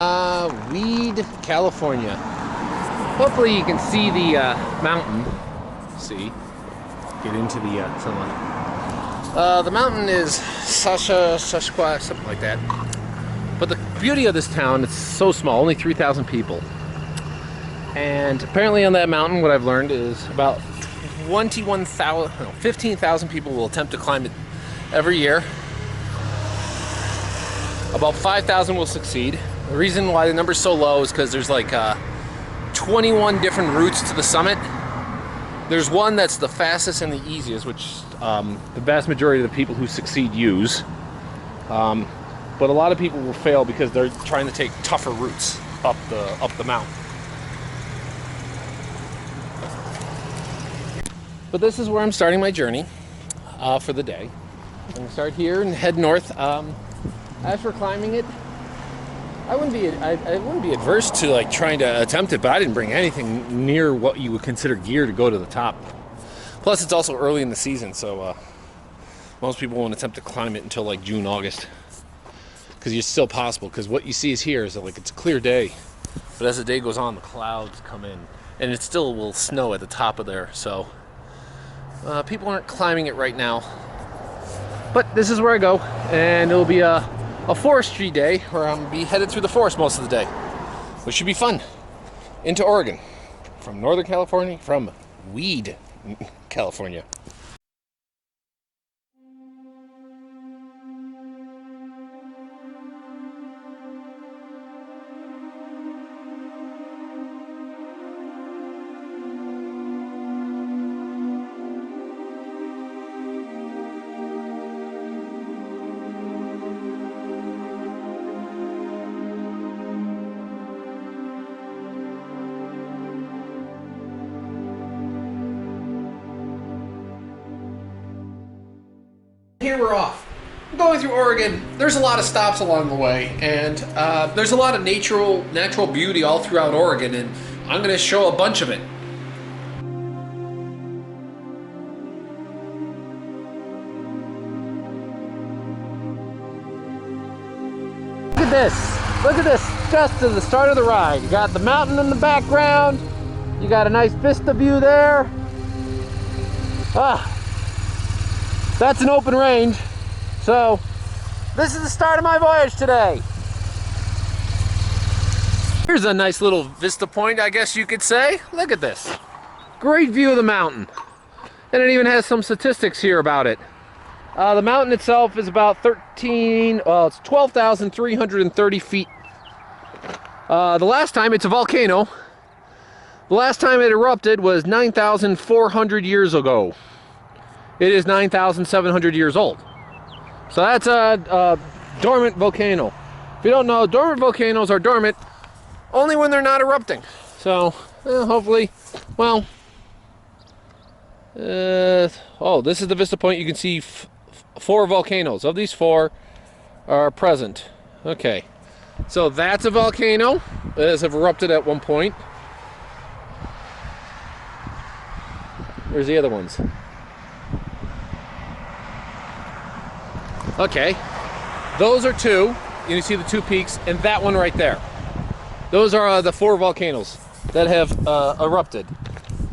Weed, California. Hopefully you can see the mountain. See, get into the sunlight. The mountain is Sasquatch, something like that. But the beauty of this town, it's so small, only 3,000 people. And apparently on that mountain, what I've learned is about 15,000 people will attempt to climb it every year. About 5,000 will succeed. The reason why the number's so low is because there's like 21 different routes to the summit. There's one that's the fastest and the easiest, which the vast majority of the people who succeed use. But a lot of people will fail because they're trying to take tougher routes up the mountain. But this is where I'm starting my journey for the day. I'm gonna start here and head north. As for climbing it, I wouldn't be adverse to like trying to attempt it, but I didn't bring anything near what you would consider gear to go to the top. Plus, it's also early in the season, so most people won't attempt to climb it until like June, August, because it's still possible. Because what you see is here is that like it's a clear day, but as the day goes on, the clouds come in, and it still will snow at the top of there. So people aren't climbing it right now. But this is where I go, and it'll be a forestry day where I'm gonna be headed through the forest most of the day, which should be fun. Into Oregon, from Northern California, from Weed, California. Here we're off. I'm going through Oregon. There's a lot of stops along the way, and there's a lot of natural beauty all throughout Oregon, and I'm going to show a bunch of it. Look at this. Look at this. Just to the start of the ride. You got the mountain in the background. You got a nice vista view there. That's an open range. So this is the start of my voyage today. Here's a nice little vista point, I guess you could say. Look at this. Great view of the mountain. And it even has some statistics here about it. The mountain itself is about it's 12,330 feet. The last time, it's a volcano. The last time it erupted was 9,400 years ago. It is 9,700 years old. So that's a dormant volcano. If you don't know, dormant volcanoes are dormant only when they're not erupting. So hopefully, well, oh, this is the vista point. You can see 4 volcanoes. Of these 4 are present. Okay, so that's a volcano that has erupted at one point. Where's the other ones? Okay, those are 2. You see the 2 peaks, and that one right there. Those are the 4 volcanoes that have erupted.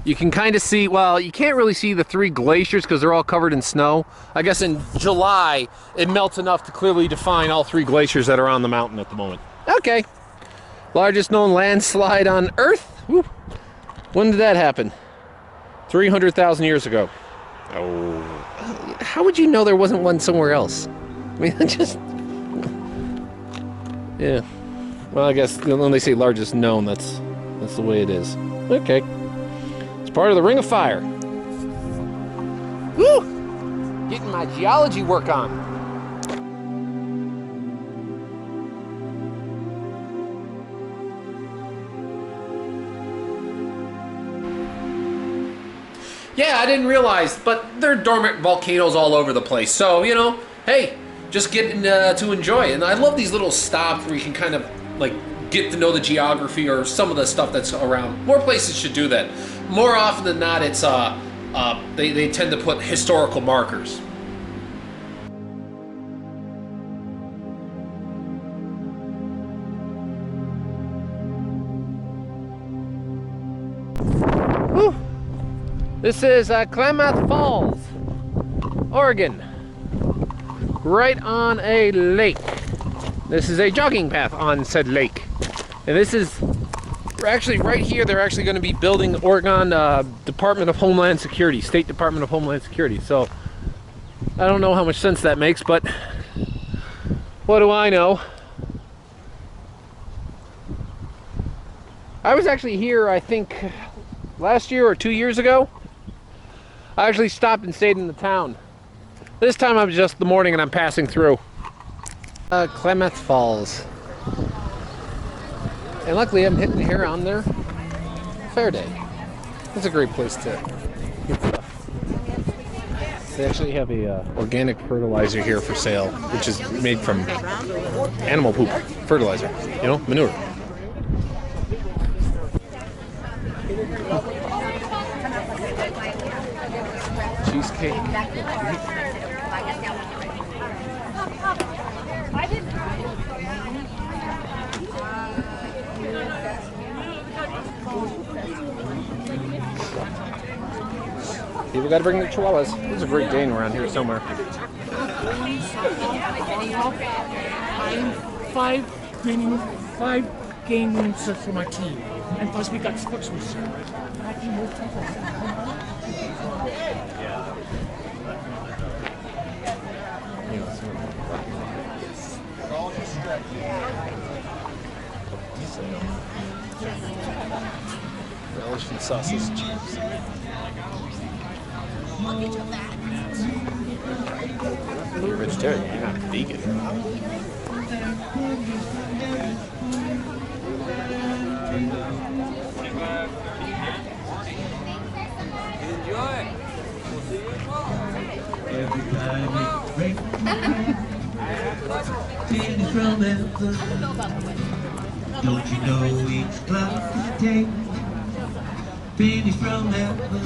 You can kind of see, well, you can't really see the 3 glaciers because they're all covered in snow. I guess in July, it melts enough to clearly define all 3 glaciers that are on the mountain at the moment. Okay, largest known landslide on Earth. Woo. When did that happen? 300,000 years ago. Oh, how would you know there wasn't one somewhere else? I mean, just, yeah. Well, I guess when they say largest known, that's the way it is. Okay, it's part of the Ring of Fire. Woo! Getting my geology work on. Yeah, I didn't realize, but there are dormant volcanoes all over the place. So, you know, hey, just getting to enjoy it. And I love these little stops where you can kind of, like, get to know the geography or some of the stuff that's around. More places should do that. More often than not, it's they tend to put historical markers. Whew. This is Klamath Falls, Oregon. Right on a lake. This is a jogging path on said lake. And this is, we're actually right here, they're actually going to be building Oregon Department of Homeland Security, State Department of Homeland Security. So I don't know how much sense that makes, but what do I know? I was actually here, I think, last year or 2 years ago. I actually stopped and stayed in the town. This time I'm just the morning and I'm passing through. Klamath Falls. And luckily I'm hitting here on their fair day. It's a great place to get stuff. They actually have a organic fertilizer here for sale, which is made from animal poop fertilizer, you know, manure. Cheesecake. People gotta bring the chihuahuas. There's a Great Dane around here somewhere. I'm five games for my team, and plus we got sportsmen. Relish and sausage cheese. You're a vegetarian, you're not vegan. Enjoy. We'll see you Don't you know each cloud contains pennies from heaven?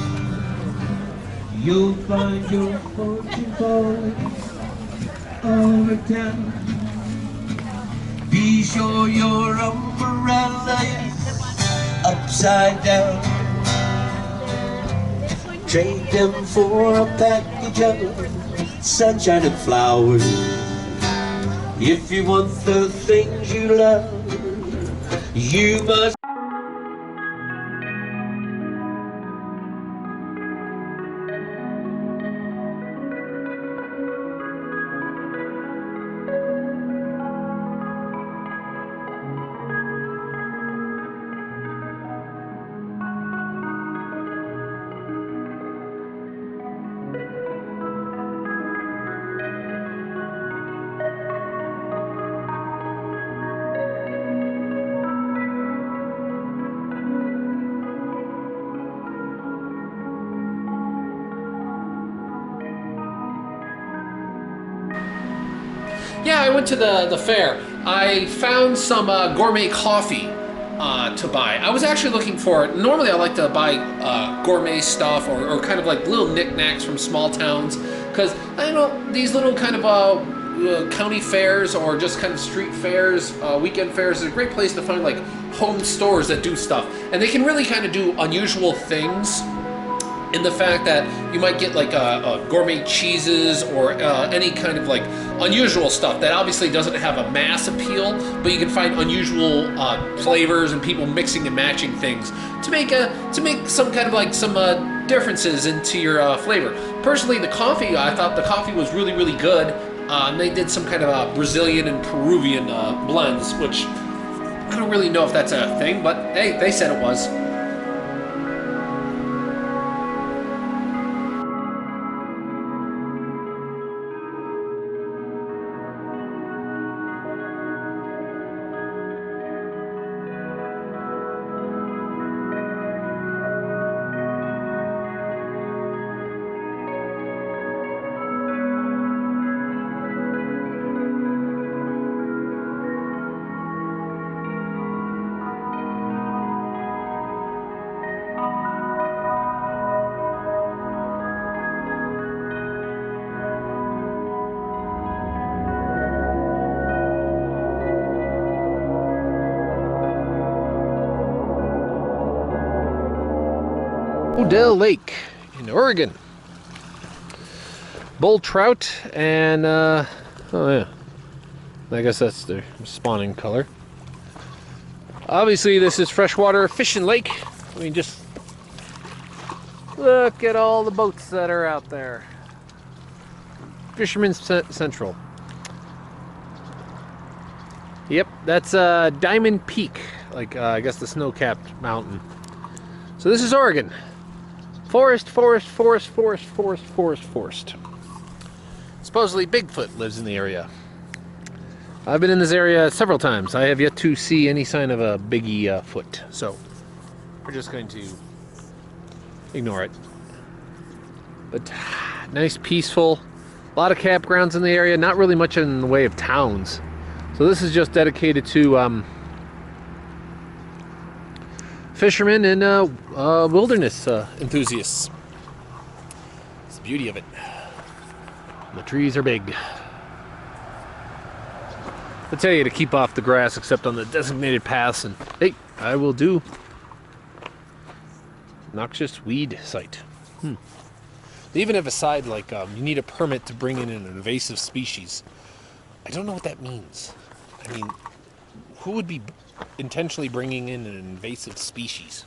You'll find your fortune falling over town. Be sure your umbrella is upside down. Trade them for a package of sunshine and flowers. If you want the things you love, you must. Yeah, I went to the fair. I found some gourmet coffee to buy. I was actually looking for it. Normally I like to buy gourmet stuff or kind of like little knickknacks from small towns, because I know these little kind of county fairs or just kind of street fairs, weekend fairs is a great place to find like home stores that do stuff. And they can really kind of do unusual things in the fact that you might get like gourmet cheeses or any kind of like unusual stuff that obviously doesn't have a mass appeal, but you can find unusual flavors and people mixing and matching things to make some kind of like some differences into your flavor. Personally, the coffee, I thought the coffee was really, really good. They did some kind of Brazilian and Peruvian blends, which I don't really know if that's a thing, but hey, they said it was. Odell Lake in Oregon. Bull trout and oh yeah, I guess that's their spawning color. Obviously this is freshwater fishing lake. I mean, just look at all the boats that are out there. Fisherman's Central. Yep, that's Diamond Peak, like I guess the snow-capped mountain. So this is Oregon. Forest, forest, forest, forest, forest, forest, forest. Supposedly Bigfoot lives in the area. I've been in this area several times. I have yet to see any sign of a biggie foot, so we're just going to ignore it. But nice, peaceful, a lot of campgrounds in the area, not really much in the way of towns. So this is just dedicated to fishermen and wilderness enthusiasts. It's the beauty of it. The trees are big. I tell you to keep off the grass except on the designated paths, and hey, I will do. Noxious weed site. They even have a side like you need a permit to bring in an invasive species. I don't know what that means. I mean, who would be intentionally bringing in an invasive species?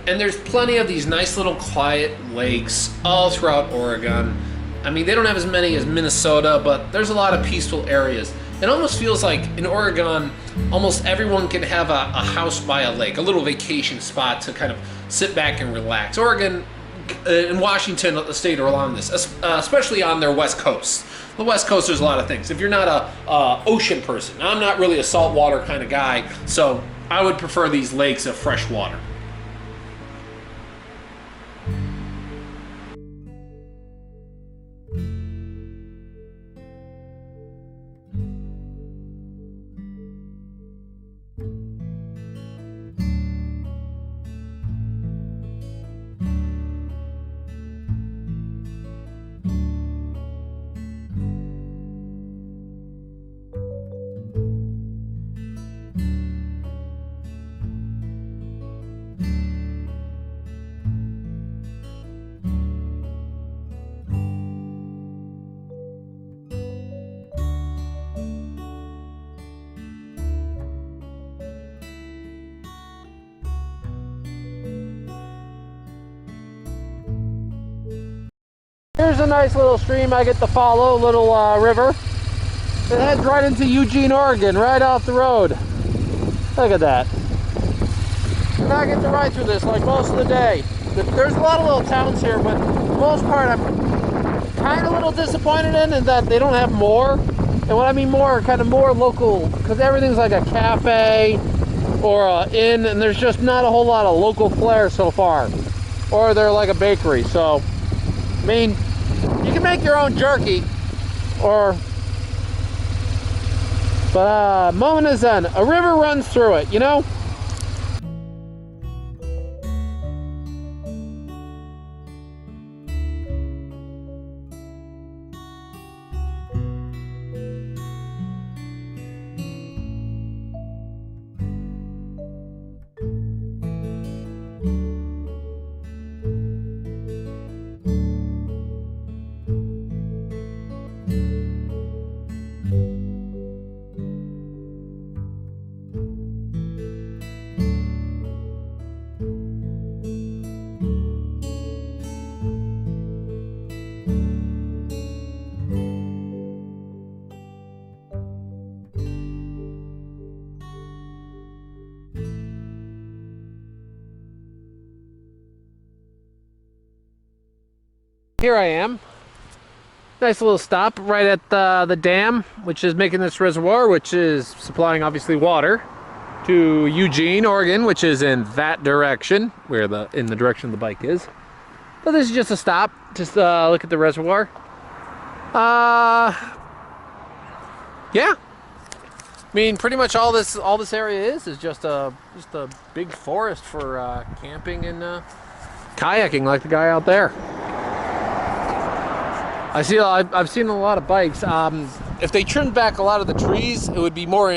And there's plenty of these nice little quiet lakes all throughout Oregon. I mean, they don't have as many as Minnesota, but there's a lot of peaceful areas. It almost feels like in Oregon, almost everyone can have a house by a lake, a little vacation spot to kind of sit back and relax. Oregon and Washington state are along this, especially on their west coast. The west coast, there's a lot of things. If you're not a ocean person, I'm not really a saltwater kind of guy, so I would prefer these lakes of fresh water. Here's a nice little stream I get to follow, a little river. It heads right into Eugene, Oregon, right off the road. Look at that. And I get to ride through this like most of the day. There's a lot of little towns here, but for the most part I'm kind of a little disappointed in that they don't have more. And what I mean more, kind of more local, because everything's like a cafe or an inn, and there's just not a whole lot of local flair so far. Or they're like a bakery, so, I mean, you can make your own jerky, but moment is zen. A river runs through it, you know? Here I am. Nice little stop right at the dam, which is making this reservoir, which is supplying obviously water to Eugene, Oregon, which is in that direction, where in the direction the bike is. But this is just a stop, just look at the reservoir. Yeah. I mean, pretty much all this area is just a big forest for camping and kayaking, like the guy out there. I've seen a lot of bikes. If they trimmed back a lot of the trees, it would be more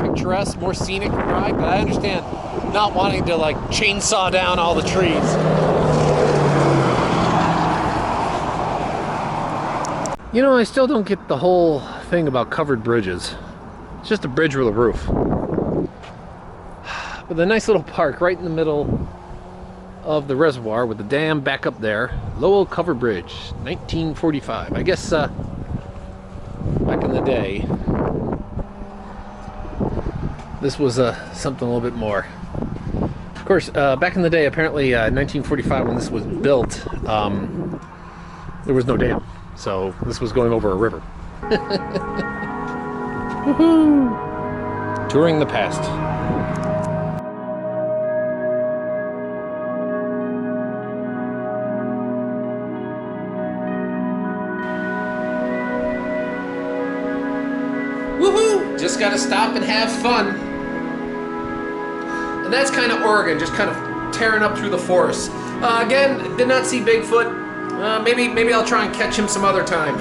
picturesque, more scenic ride. But I understand not wanting to like chainsaw down all the trees. You know, I still don't get the whole thing about covered bridges. It's just a bridge with a roof. With a nice little park right in the middle of the reservoir with the dam back up there. Lowell Covered Bridge, 1945. I guess back in the day, this was something a little bit more. Of course, back in the day, apparently 1945 when this was built, there was no dam. So this was going over a river. Woohoo! Touring the past. Woohoo! Just gotta stop and have fun. And that's kind of Oregon, just kind of tearing up through the forest. Again, did not see Bigfoot. Maybe I'll try and catch him some other time.